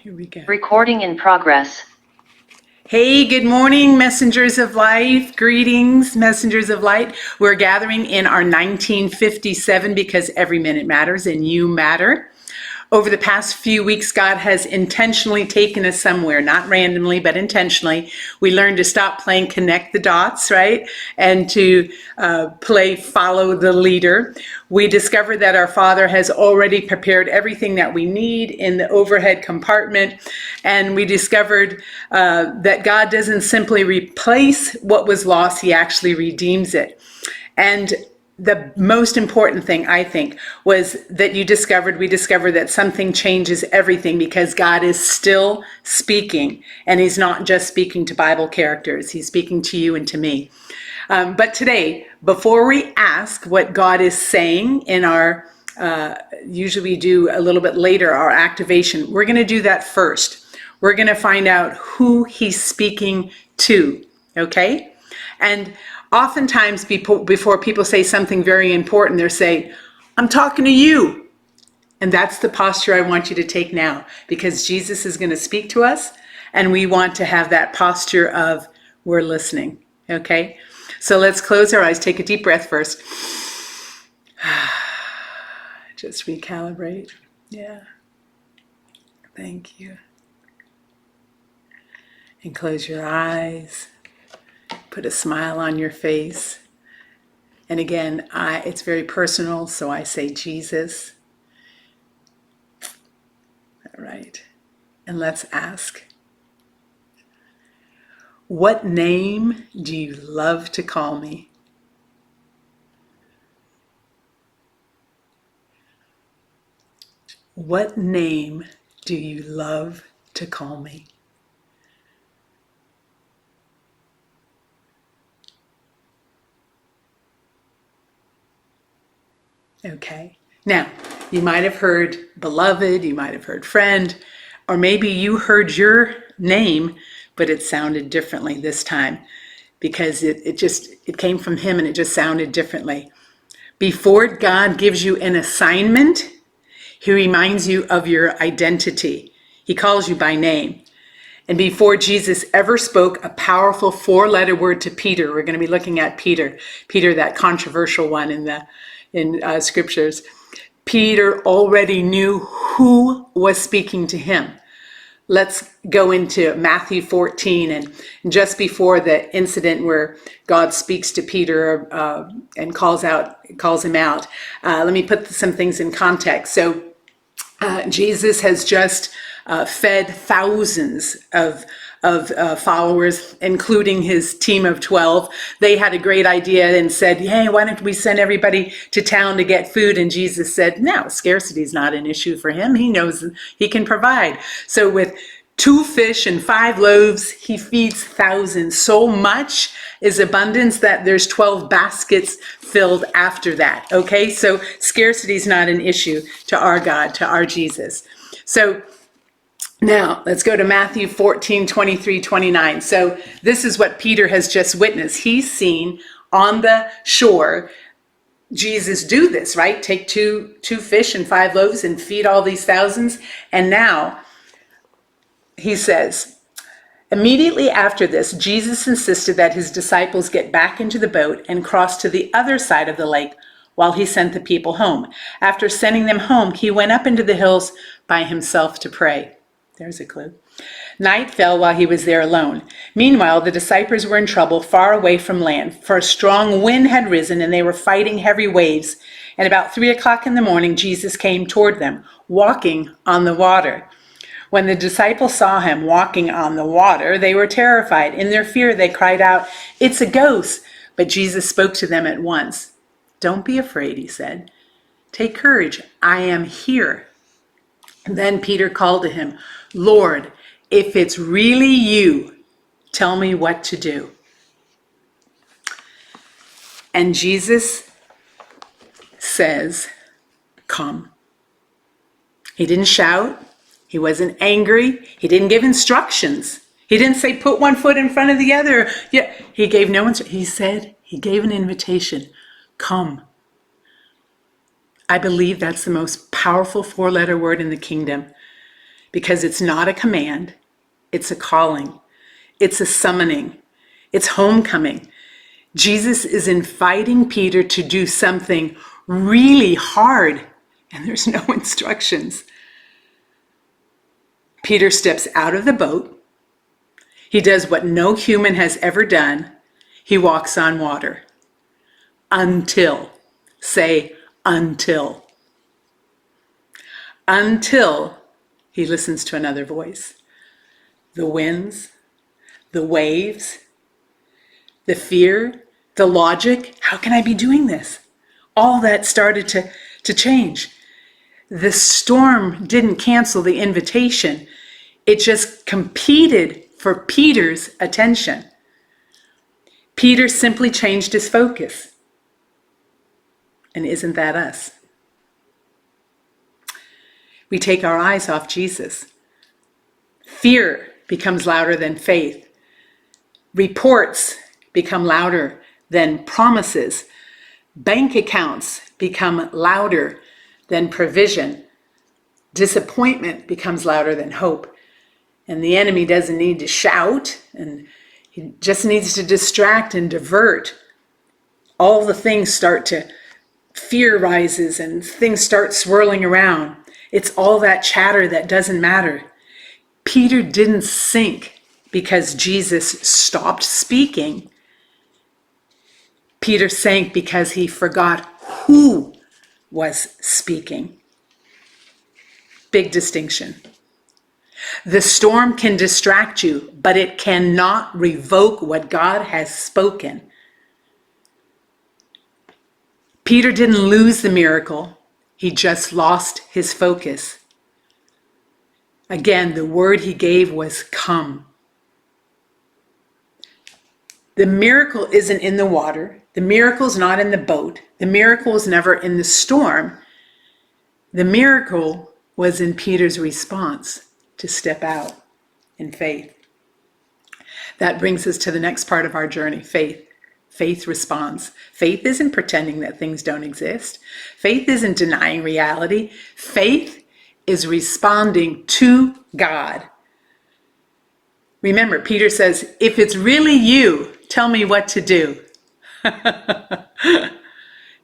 Here we go. Recording in progress. Hey, good morning, messengers of life. Greetings, messengers of light. We're gathering in our 1957 because every minute matters and you matter. Over the past few weeks, God has intentionally taken us somewhere, not randomly, but intentionally. We learned to stop playing connect the dots, right? And to play follow the leader. We discovered that our Father has already prepared everything that we need in the overhead compartment. And we discovered that God doesn't simply replace what was lost, He actually redeems it. And the most important thing, I think, was that we discovered that something changes everything because God is still speaking, and He's not just speaking to Bible characters. He's speaking to you and to me. But today, before we ask what God is saying in our, usually we do a little bit later, our activation, we're going to do that first. We're going to find out who He's speaking to, okay? And oftentimes before people say something very important, they're saying, I'm talking to you. And that's the posture I want you to take now, because Jesus is going to speak to us, and we want to have that posture of we're listening, okay? So let's close our eyes. Take a deep breath first. Just recalibrate. Yeah. Thank you. And close your eyes. Put a smile on your face. And again, it's very personal, so I say Jesus. All right. And let's ask. What name do you love to call me? What name do you love to call me? Okay. Now, you might have heard beloved, you might have heard friend, or maybe you heard your name, but it sounded differently this time because it came from Him and it just sounded differently. Before God gives you an assignment, He reminds you of your identity. He calls you by name. And before Jesus ever spoke a powerful 4-letter word to Peter, we're going to be looking at Peter, that controversial one in scriptures. Peter already knew who was speaking to him. Let's go into Matthew 14, and just before the incident where God speaks to Peter and calls him out. Let me put some things in context. So Jesus has just fed thousands of followers, including his team of 12. They had a great idea and said, hey, why don't we send everybody to town to get food? And Jesus said, no, scarcity is not an issue for Him. He knows He can provide. So with 2 fish and 5 loaves, He feeds thousands. So much is abundance that there's 12 baskets filled after that. Okay, so scarcity is not an issue to our God, to our Jesus. So now, let's go to Matthew 14, 23, 29. So this is what Peter has just witnessed. He's seen on the shore Jesus do this, right? Take two fish and 5 loaves and feed all these thousands. And now, he says, immediately after this, Jesus insisted that His disciples get back into the boat and cross to the other side of the lake while He sent the people home. After sending them home, He went up into the hills by Himself to pray. There's a clue. Night fell while He was there alone. Meanwhile, the disciples were in trouble far away from land, for a strong wind had risen and they were fighting heavy waves. And about 3 o'clock in the morning, Jesus came toward them, walking on the water. When the disciples saw Him walking on the water, they were terrified. In their fear, they cried out, "It's a ghost!" But Jesus spoke to them at once. "Don't be afraid," He said. "Take courage. I am here." And then Peter called to Him, "Lord, if it's really You, tell me what to do." And Jesus says, "Come." He didn't shout. He wasn't angry. He didn't give instructions. He didn't say, put one foot in front of the other. Yeah, He gave no instruction. He gave an invitation. Come. I believe that's the most powerful 4-letter word in the kingdom. because it's not a command, it's a calling, it's a summoning, it's homecoming. Jesus is inviting Peter to do something really hard, and there's no instructions. Peter steps out of the boat. He does what no human has ever done. He walks on water. Until. Say, until. Until he listens to another voice. The winds, the waves, the fear, the logic. How can I be doing this? All that started to change. The storm didn't cancel the invitation. It just competed for Peter's attention. Peter simply changed his focus. And isn't that us? We take our eyes off Jesus. Fear becomes louder than faith. Reports become louder than promises. Bank accounts become louder than provision. Disappointment becomes louder than hope. And the enemy doesn't need to shout, and he just needs to distract and divert. All the things start to, fear rises and things start swirling around. It's all that chatter that doesn't matter. Peter didn't sink because Jesus stopped speaking. Peter sank because he forgot who was speaking. Big distinction. The storm can distract you, but it cannot revoke what God has spoken. Peter didn't lose the miracle. He just lost his focus. Again, the word he gave was come. The miracle isn't in the water. The miracle is not in the boat. The miracle is never in the storm. The miracle was in Peter's response to step out in faith. That brings us to the next part of our journey, faith. Faith responds. Faith isn't pretending that things don't exist. Faith isn't denying reality. Faith is responding to God. Remember, Peter says, if it's really you, tell me what to do.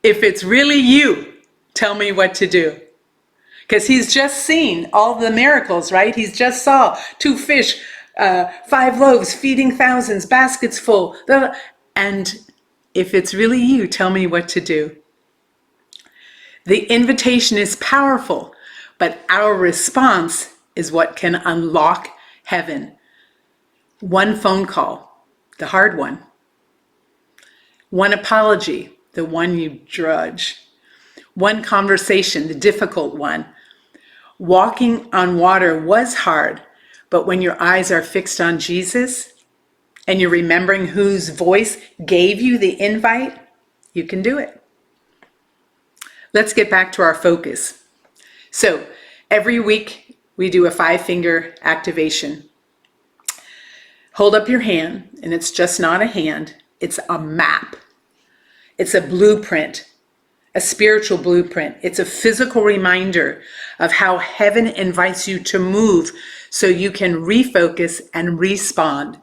If it's really you, tell me what to do. Because he's just seen all the miracles, right? He's just saw 2 fish, 5 loaves, feeding thousands, baskets full. And if it's really you, tell me what to do. The invitation is powerful, but our response is what can unlock heaven. One phone call, the hard one. One apology, the one you drudge. One conversation, the difficult one. Walking on water was hard, but when your eyes are fixed on Jesus and you're remembering whose voice gave you the invite, you can do it. Let's get back to our focus. So every week we do a 5-finger activation. Hold up your hand, and it's just not a hand, it's a map. It's a blueprint. A spiritual blueprint. It's a physical reminder of how heaven invites you to move so you can refocus and respond.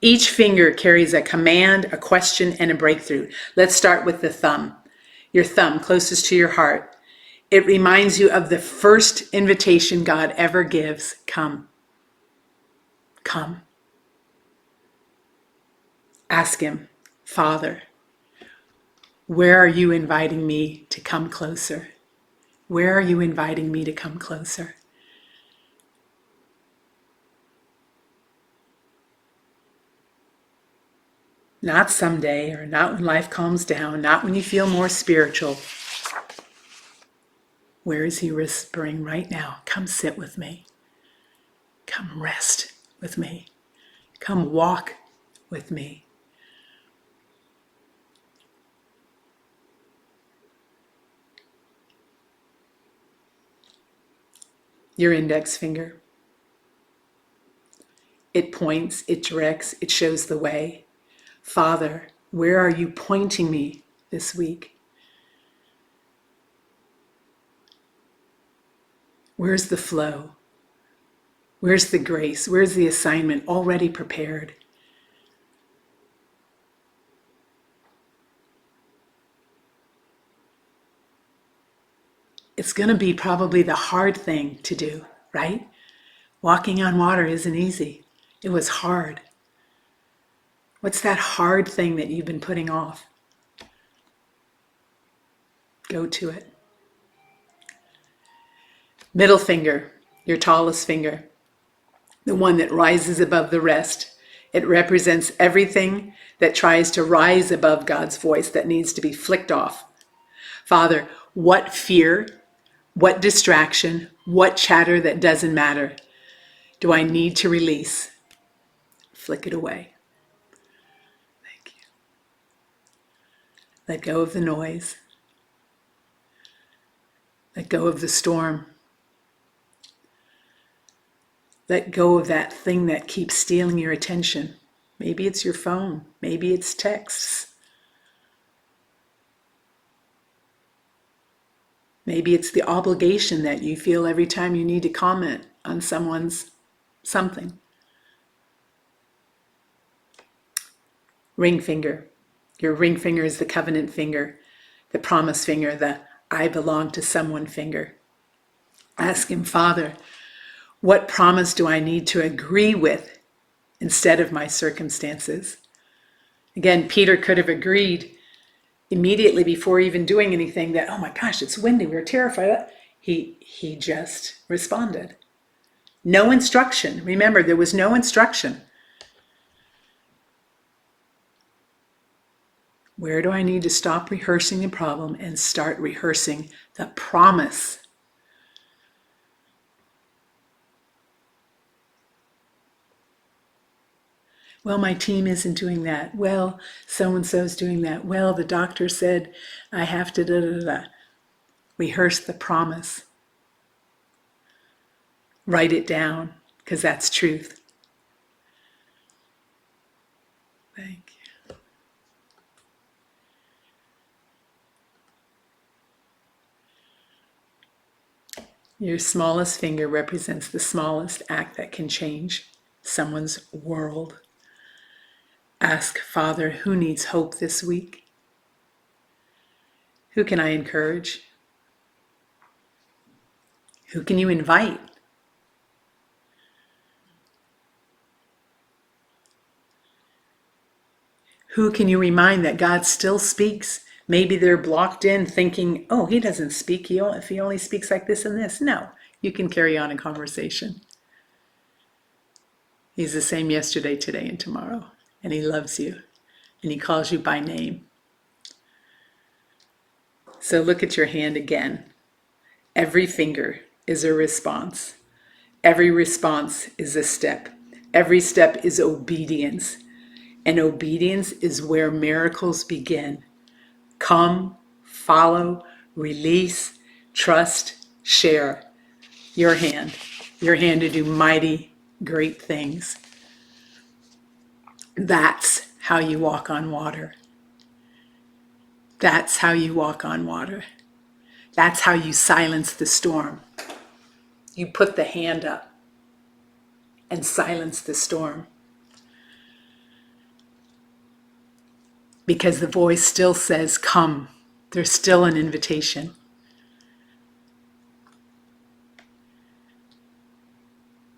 Each finger carries a command, a question, and a breakthrough. Let's start with the thumb. Your thumb closest to your heart. It reminds you of the first invitation God ever gives. Come. Come. Ask him, Father, where are you inviting me to come closer? Where are you inviting me to come closer? Not someday, or not when life calms down, not when you feel more spiritual. Where is he whispering right now? Come sit with me. Come rest with me. Come walk with me. Your index finger. It points, it directs, it shows the way. Father, where are you pointing me this week? Where's the flow? Where's the grace? Where's the assignment already prepared? It's going to be probably the hard thing to do, right? Walking on water isn't easy. It was hard. What's that hard thing that you've been putting off? Go to it. Middle finger, your tallest finger, the one that rises above the rest. It represents everything that tries to rise above God's voice that needs to be flicked off. Father, what fear, what distraction, what chatter that doesn't matter do I need to release? Flick it away. Thank you. Let go of the noise. Let go of the storm. Let go of that thing that keeps stealing your attention. Maybe it's your phone. Maybe it's texts. Maybe it's the obligation that you feel every time you need to comment on someone's something. Ring finger. Your ring finger is the covenant finger, the promise finger, the I belong to someone finger. Ask him, Father, what promise do I need to agree with instead of my circumstances? Again, Peter could have agreed immediately before even doing anything that, oh my gosh, it's windy, we're terrified. He just responded. No instruction. Remember, there was no instruction. Where do I need to stop rehearsing the problem and start rehearsing the promise? Well, my team isn't doing that. Well, so-and-so's doing that. Well, the doctor said I have to da-da-da-da. Rehearse the promise. Write it down, because that's truth. Thank you. Your smallest finger represents the smallest act that can change someone's world. Ask, Father, who needs hope this week? Who can I encourage? Who can you invite? Who can you remind that God still speaks? Maybe they're blocked in thinking, oh, he doesn't speak. If he only speaks like this and this. No, you can carry on a conversation. He's the same yesterday, today, and tomorrow. And he loves you. And he calls you by name. So look at your hand again. Every finger is a response. Every response is a step. Every step is obedience. And obedience is where miracles begin. Come, follow, release, trust, share. Your hand to do mighty, great things. That's how you walk on water. That's how you walk on water. That's how you silence the storm. You put the hand up and silence the storm. Because the voice still says, come. There's still an invitation.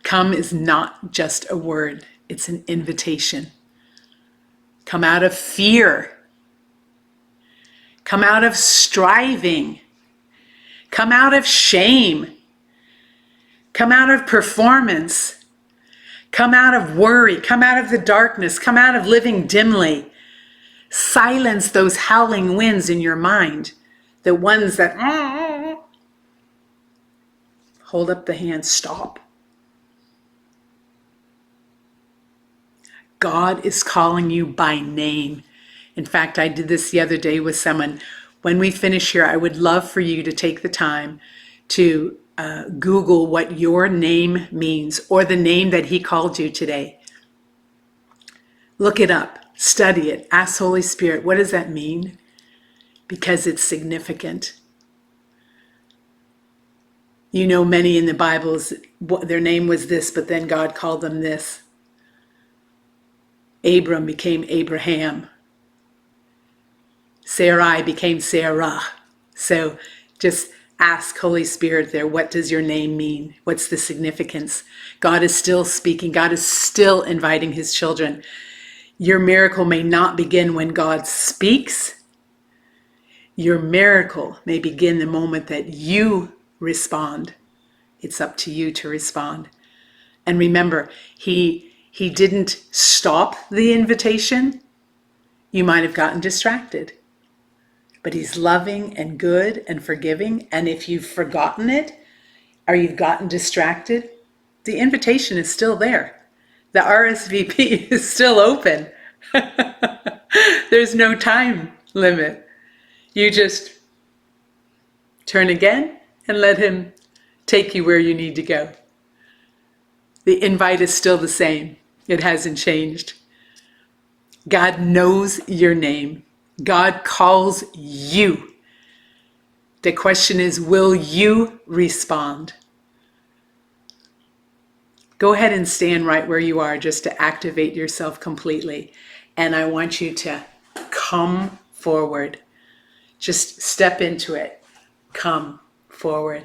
Come is not just a word, it's an invitation. Come out of fear. Come out of striving. Come out of shame. Come out of performance. Come out of worry. Come out of the darkness. Come out of living dimly. Silence those howling winds in your mind. The ones that hold up the hand, stop. God is calling you by name. In fact, I did this the other day with someone. When we finish here, I would love for you to take the time to Google what your name means, or the name that he called you today. Look it up, study it, ask Holy Spirit, what does that mean? Because it's significant. You know, many in the Bibles, their name was this, but then God called them this. Abram became Abraham. Sarai became Sarah. So just ask Holy Spirit there, what does your name mean? What's the significance? God is still speaking. God is still inviting his children. Your miracle may not begin when God speaks. Your miracle may begin the moment that you respond. It's up to you to respond. And remember, he didn't stop the invitation. You might have gotten distracted. But he's loving and good and forgiving. And if you've forgotten it or you've gotten distracted, the invitation is still there. The RSVP is still open. There's no time limit. You just turn again and let him take you where you need to go. The invite is still the same. It hasn't changed. God knows your name. God calls you. The question is, will you respond? Go ahead and stand right where you are just to activate yourself completely. And I want you to come forward. Just step into it. Come forward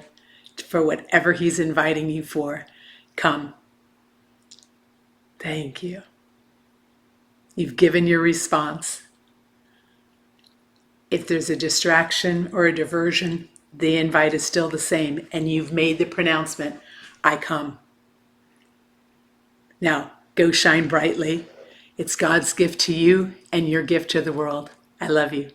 for whatever he's inviting you for. Come. Thank you. You've given your response. If there's a distraction or a diversion, the invite is still the same, and you've made the pronouncement, I come. Now, go shine brightly. It's God's gift to you and your gift to the world. I love you.